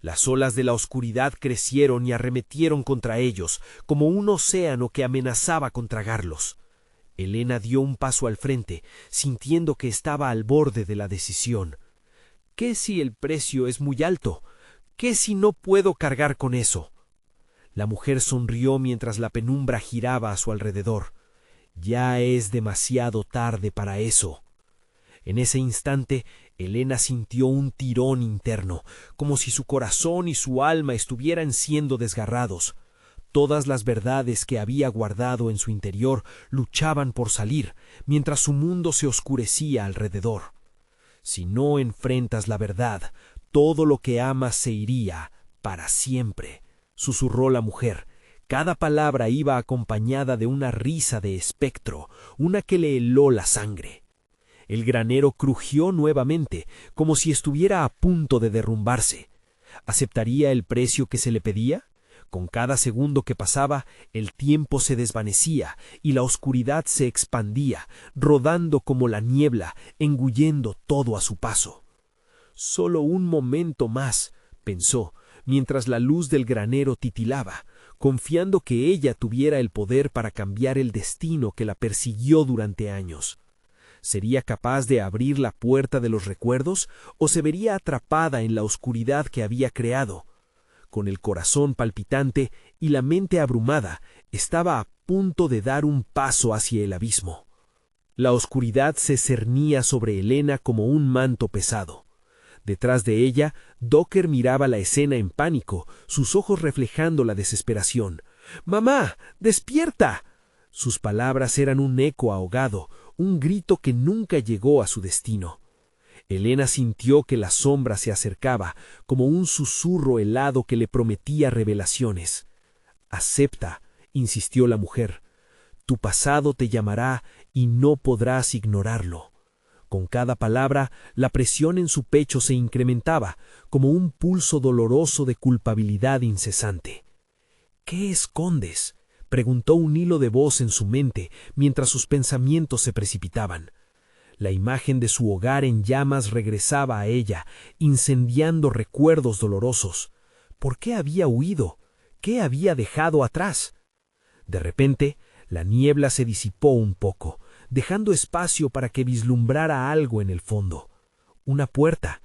[SPEAKER 2] Las olas de la oscuridad crecieron y arremetieron contra ellos, como un océano que amenazaba con tragarlos. Elena dio un paso al frente, sintiendo que estaba al borde de la decisión. ¿Qué si el precio es muy alto? ¿Qué si no puedo cargar con eso? La mujer sonrió mientras la penumbra giraba a su alrededor. Ya es demasiado tarde para eso. En ese instante, Elena sintió un tirón interno, como si su corazón y su alma estuvieran siendo desgarrados. Todas las verdades que había guardado en su interior luchaban por salir, mientras su mundo se oscurecía alrededor. Si no enfrentas la verdad, todo lo que amas se iría para siempre, susurró la mujer. Cada palabra iba acompañada de una risa de espectro, una que le heló la sangre. El granero crujió nuevamente, como si estuviera a punto de derrumbarse. ¿Aceptaría el precio que se le pedía? Con cada segundo que pasaba, el tiempo se desvanecía y la oscuridad se expandía, rodando como la niebla, engullendo todo a su paso. «Solo un momento más», pensó, mientras la luz del granero titilaba, confiando que ella tuviera el poder para cambiar el destino que la persiguió durante años. ¿Sería capaz de abrir la puerta de los recuerdos o se vería atrapada en la oscuridad que había creado? Con el corazón palpitante y la mente abrumada, estaba a punto de dar un paso hacia el abismo. La oscuridad se cernía sobre Elena como un manto pesado. Detrás de ella, Docker miraba la escena en pánico, sus ojos reflejando la desesperación. «¡Mamá, despierta!». Sus palabras eran un eco ahogado, un grito que nunca llegó a su destino. Elena sintió que la sombra se acercaba, como un susurro helado que le prometía revelaciones. «Acepta», insistió la mujer. «Tu pasado te llamará y no podrás ignorarlo». Con cada palabra, la presión en su pecho se incrementaba, como un pulso doloroso de culpabilidad incesante. «¿Qué escondes?», preguntó un hilo de voz en su mente mientras sus pensamientos se precipitaban. La imagen de su hogar en llamas regresaba a ella, incendiando recuerdos dolorosos. ¿Por qué había huido? ¿Qué había dejado atrás? De repente, la niebla se disipó un poco, dejando espacio para que vislumbrara algo en el fondo. Una puerta.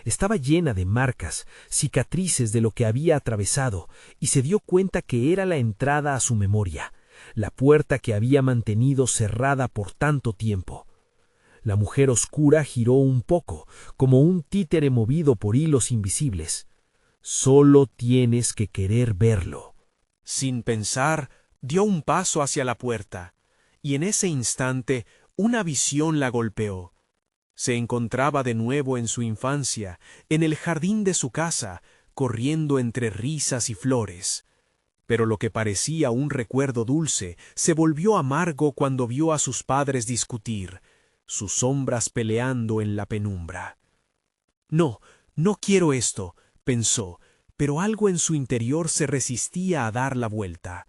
[SPEAKER 2] Estaba llena de marcas, cicatrices de lo que había atravesado, y se dio cuenta que era la entrada a su memoria, la puerta que había mantenido cerrada por tanto tiempo. La mujer oscura giró un poco, como un títere movido por hilos invisibles. «Solo tienes que querer verlo».
[SPEAKER 1] Sin pensar, dio un paso hacia la puerta, y en ese instante una visión la golpeó. Se encontraba de nuevo en su infancia, en el jardín de su casa, corriendo entre risas y flores. Pero lo que parecía un recuerdo dulce se volvió amargo cuando vio a sus padres discutir, sus sombras peleando en la penumbra. «No, no quiero esto», pensó, pero algo en su interior se resistía a dar la vuelta.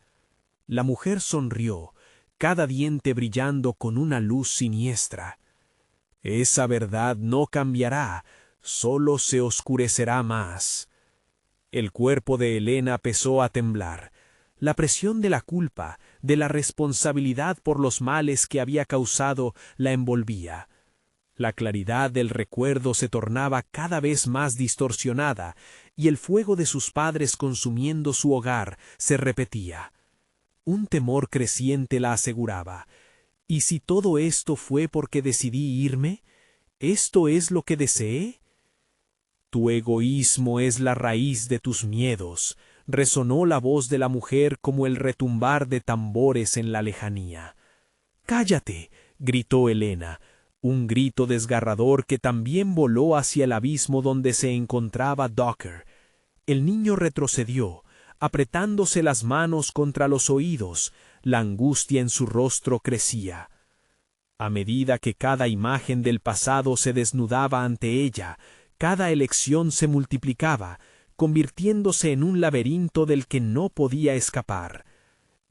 [SPEAKER 1] La mujer sonrió, cada diente brillando con una luz siniestra. «Esa verdad no cambiará, solo se oscurecerá más». El cuerpo de Elena empezó a temblar.
[SPEAKER 2] La presión de la culpa, de la responsabilidad por los males que había causado, la envolvía. La claridad del recuerdo se tornaba cada vez más distorsionada, y el fuego de sus padres consumiendo su hogar se repetía. Un temor creciente la aseguraba. ¿Y si todo esto fue porque decidí irme? ¿Esto es lo que deseé? Tu egoísmo es la raíz de tus miedos, resonó la voz de la mujer como el retumbar de tambores en la lejanía. ¡Cállate!, gritó Elena, un grito desgarrador que también voló hacia el abismo donde se encontraba Docker. El niño retrocedió, apretándose las manos contra los oídos, la angustia en su rostro crecía. A medida que cada imagen del pasado se desnudaba ante ella, cada elección se multiplicaba, convirtiéndose en un laberinto del que no podía escapar.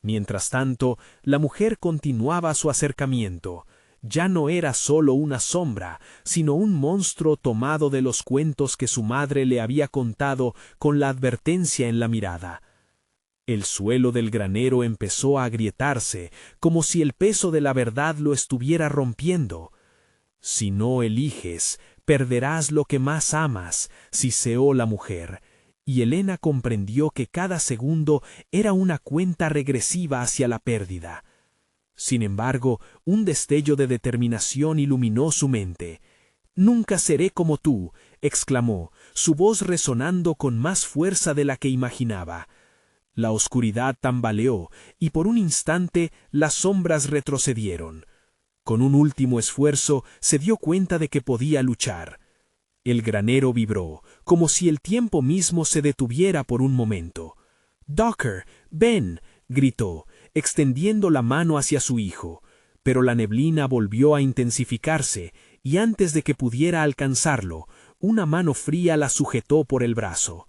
[SPEAKER 2] Mientras tanto, la mujer continuaba su acercamiento. Ya no era solo una sombra, sino un monstruo tomado de los cuentos que su madre le había contado con la advertencia en la mirada. El suelo del granero empezó a agrietarse, como si el peso de la verdad lo estuviera rompiendo. Si no eliges, perderás lo que más amas, siseó la mujer, y Elena comprendió que cada segundo era una cuenta regresiva hacia la pérdida. Sin embargo, un destello de determinación iluminó su mente. «Nunca seré como tú», exclamó, su voz resonando con más fuerza de la que imaginaba. La oscuridad tambaleó, y por un instante las sombras retrocedieron. Con un último esfuerzo se dio cuenta de que podía luchar. El granero vibró, como si el tiempo mismo se detuviera por un momento. «Docker, ven», gritó, extendiendo la mano hacia su hijo, pero la neblina volvió a intensificarse, y antes de que pudiera alcanzarlo, una mano fría la sujetó por el brazo.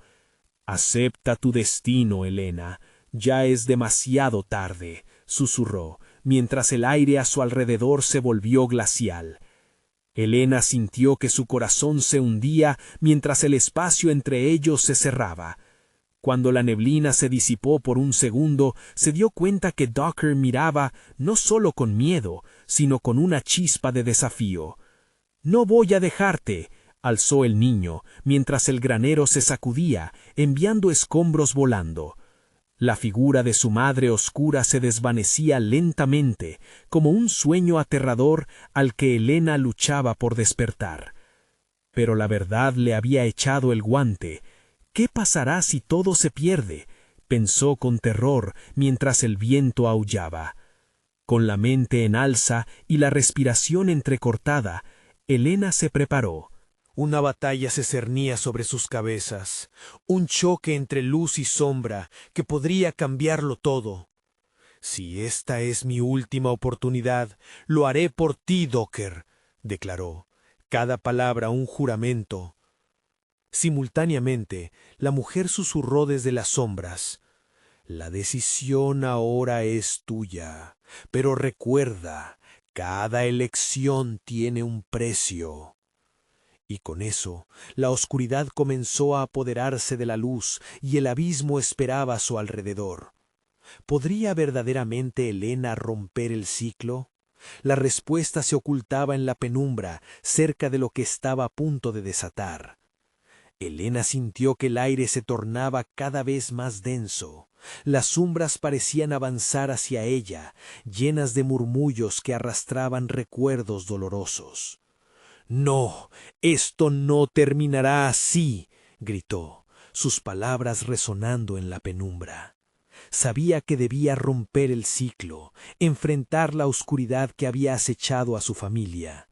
[SPEAKER 2] «Acepta tu destino, Elena, ya es demasiado tarde», susurró, mientras el aire a su alrededor se volvió glacial. Elena sintió que su corazón se hundía mientras el espacio entre ellos se cerraba. Cuando la neblina se disipó por un segundo, se dio cuenta que Docker miraba no solo con miedo, sino con una chispa de desafío. «No voy a dejarte», alzó el niño, mientras el granero se sacudía, enviando escombros volando. La figura de su madre oscura se desvanecía lentamente, como un sueño aterrador al que Elena luchaba por despertar. Pero la verdad le había echado el guante. «¿Qué pasará si todo se pierde?», pensó con terror mientras el viento aullaba. Con la mente en alza y la respiración entrecortada, Elena se preparó.
[SPEAKER 1] Una batalla se cernía sobre sus cabezas, un choque entre luz y sombra que podría cambiarlo todo. «Si esta es mi última oportunidad, lo haré por ti, Docker», declaró, cada palabra un juramento. Simultáneamente, la mujer susurró desde las sombras: «La decisión ahora es tuya, pero recuerda, cada elección tiene un precio». Y con eso, la oscuridad comenzó a apoderarse de la luz y el abismo esperaba a su alrededor. ¿Podría verdaderamente Elena romper el ciclo? La respuesta se ocultaba en la penumbra, cerca de lo que estaba a punto de desatar. Elena sintió que el aire se tornaba cada vez más denso. Las sombras parecían avanzar hacia ella, llenas de murmullos que arrastraban recuerdos dolorosos. «No, esto no terminará así», gritó, sus palabras resonando en la penumbra. Sabía que debía romper el ciclo, enfrentar la oscuridad que había acechado a su familia.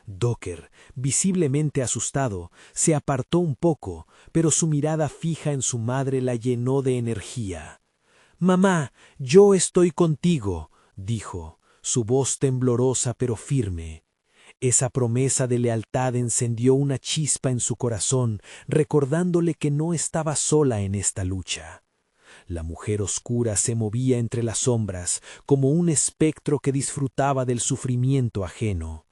[SPEAKER 1] Docker, visiblemente asustado, se apartó un poco, pero su mirada fija en su madre la llenó de energía. «Mamá, yo estoy contigo», dijo, su voz temblorosa pero firme. Esa promesa de lealtad encendió una chispa en su corazón, recordándole que no estaba sola en esta lucha. La mujer oscura se movía entre las sombras, como un espectro que disfrutaba del sufrimiento ajeno.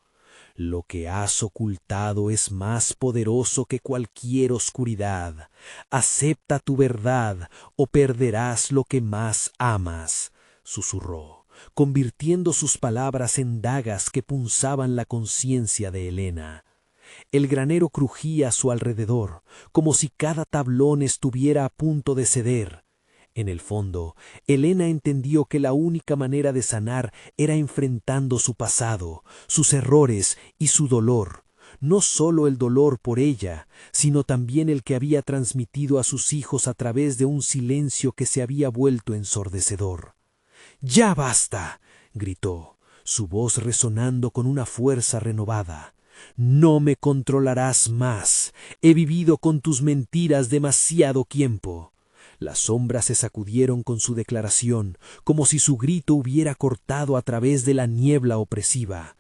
[SPEAKER 2] Lo que has ocultado es más poderoso que cualquier oscuridad. Acepta tu verdad o perderás lo que más amas, susurró, convirtiendo sus palabras en dagas que punzaban la conciencia de Helena. El granero crujía a su alrededor, como si cada tablón estuviera a punto de ceder. En el fondo, Helena entendió que la única manera de sanar era enfrentando su pasado, sus errores y su dolor. No solo el dolor por ella, sino también el que había transmitido a sus hijos a través de un silencio que se había vuelto ensordecedor. «¡Ya basta!», gritó, su voz resonando con una fuerza renovada. «No me controlarás más. He vivido con tus mentiras demasiado tiempo». Las sombras se sacudieron con su declaración, como si su grito hubiera cortado a través de la niebla opresiva.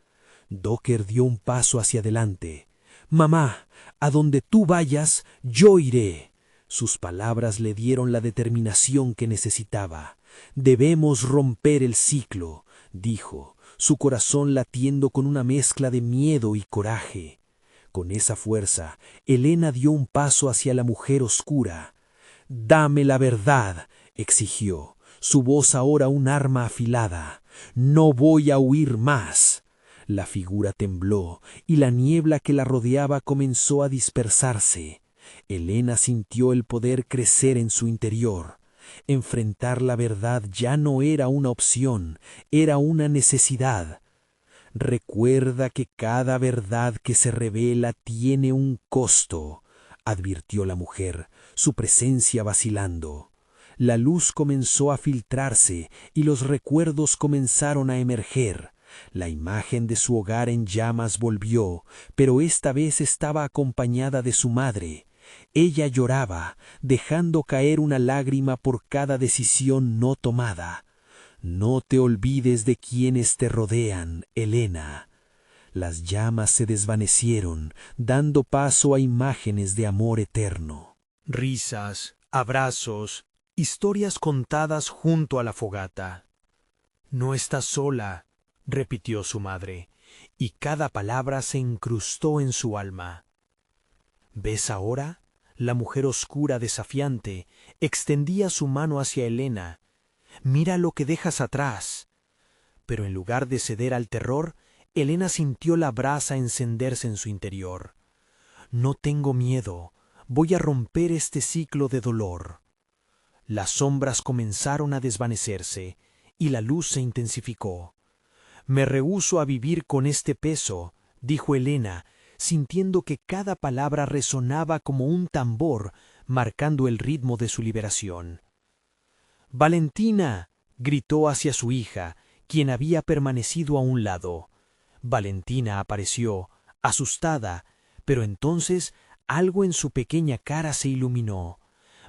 [SPEAKER 2] Docker dio un paso hacia adelante. «Mamá, a donde tú vayas, yo iré». Sus palabras le dieron la determinación que necesitaba. «Debemos romper el ciclo», dijo, su corazón latiendo con una mezcla de miedo y coraje. Con esa fuerza, Helena dio un paso hacia la mujer oscura. «Dame la verdad», exigió, su voz ahora un arma afilada. «No voy a huir más». La figura tembló y la niebla que la rodeaba comenzó a dispersarse. Helena sintió el poder crecer en su interior. Enfrentar la verdad ya no era una opción, era una necesidad. «Recuerda que cada verdad que se revela tiene un costo», advirtió la mujer, su presencia vacilando. La luz comenzó a filtrarse y los recuerdos comenzaron a emerger. La imagen de su hogar en llamas volvió, pero esta vez estaba acompañada de su madre. Ella lloraba, dejando caer una lágrima por cada decisión no tomada. «No te olvides de quienes te rodean, Helena». Las llamas se desvanecieron, dando paso a imágenes de amor eterno.
[SPEAKER 3] Risas, abrazos, historias contadas junto a la fogata. «No estás sola», repitió su madre, y cada palabra se incrustó en su alma. «¿Ves ahora?». La mujer oscura desafiante extendía su mano hacia Helena. «Mira lo que dejas atrás». Pero en lugar de ceder al terror, Helena sintió la brasa encenderse en su interior. «No tengo miedo. Voy a romper este ciclo de dolor». Las sombras comenzaron a desvanecerse y la luz se intensificó. «Me rehúso a vivir con este peso», dijo Helena, sintiendo que cada palabra resonaba como un tambor, marcando el ritmo de su liberación. «¡Valentina!», gritó hacia su hija, quien había permanecido a un lado. Valentina apareció, asustada, pero entonces algo en su pequeña cara se iluminó.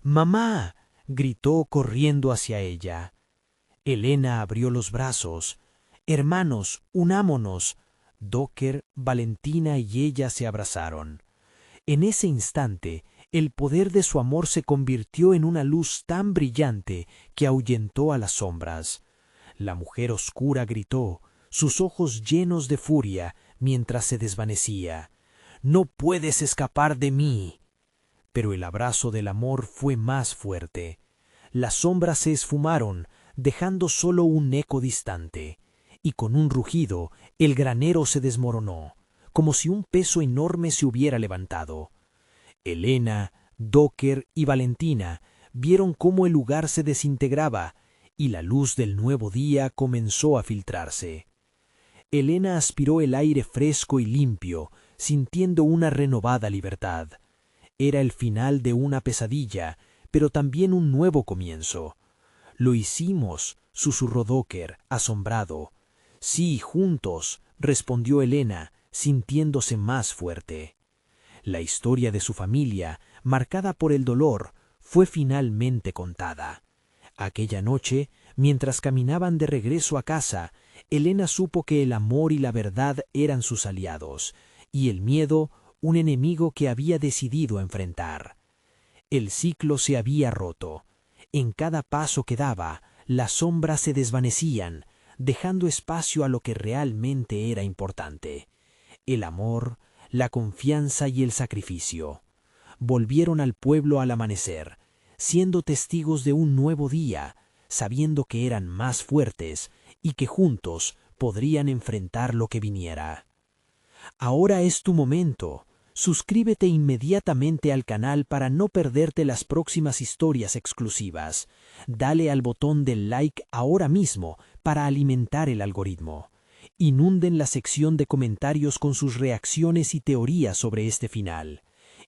[SPEAKER 3] «¡Mamá!», gritó corriendo hacia ella. Helena abrió los brazos. «Hermanos, unámonos». Docker, Valentina y ella se abrazaron. En ese instante, el poder de su amor se convirtió en una luz tan brillante que ahuyentó a las sombras. La mujer oscura gritó, sus ojos llenos de furia, mientras se desvanecía. «¡No puedes escapar de mí!». Pero el abrazo del amor fue más fuerte. Las sombras se esfumaron, dejando solo un eco distante. Y con un rugido, el granero se desmoronó, como si un peso enorme se hubiera levantado. Helena, Docker y Valentina vieron cómo el lugar se desintegraba y la luz del nuevo día comenzó a filtrarse. Helena aspiró el aire fresco y limpio, sintiendo una renovada libertad. Era el final de una pesadilla, pero también un nuevo comienzo. «Lo hicimos», susurró Docker, asombrado. «Sí, juntos», respondió Helena, sintiéndose más fuerte. La historia de su familia, marcada por el dolor, fue finalmente contada. Aquella noche, mientras caminaban de regreso a casa, Helena supo que el amor y la verdad eran sus aliados, y el miedo un enemigo que había decidido enfrentar. El ciclo se había roto. En cada paso que daba, las sombras se desvanecían, dejando espacio a lo que realmente era importante. el amor, la confianza y el sacrificio. Volvieron al pueblo al amanecer, siendo testigos de un nuevo día, sabiendo que eran más fuertes y que juntos podrían enfrentar lo que viniera. Ahora es tu momento. Suscríbete inmediatamente al canal para no perderte las próximas historias exclusivas. Dale al botón del like ahora mismo para alimentar el algoritmo. Inunden la sección de comentarios con sus reacciones y teorías sobre este final.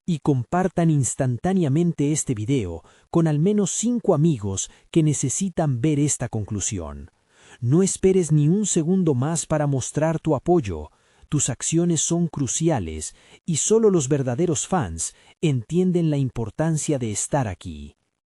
[SPEAKER 3] Y compartan instantáneamente este video con al menos 5 amigos que necesitan ver esta conclusión. No esperes ni un segundo más para mostrar tu apoyo. Tus acciones son cruciales y solo los verdaderos fans entienden la importancia de estar aquí.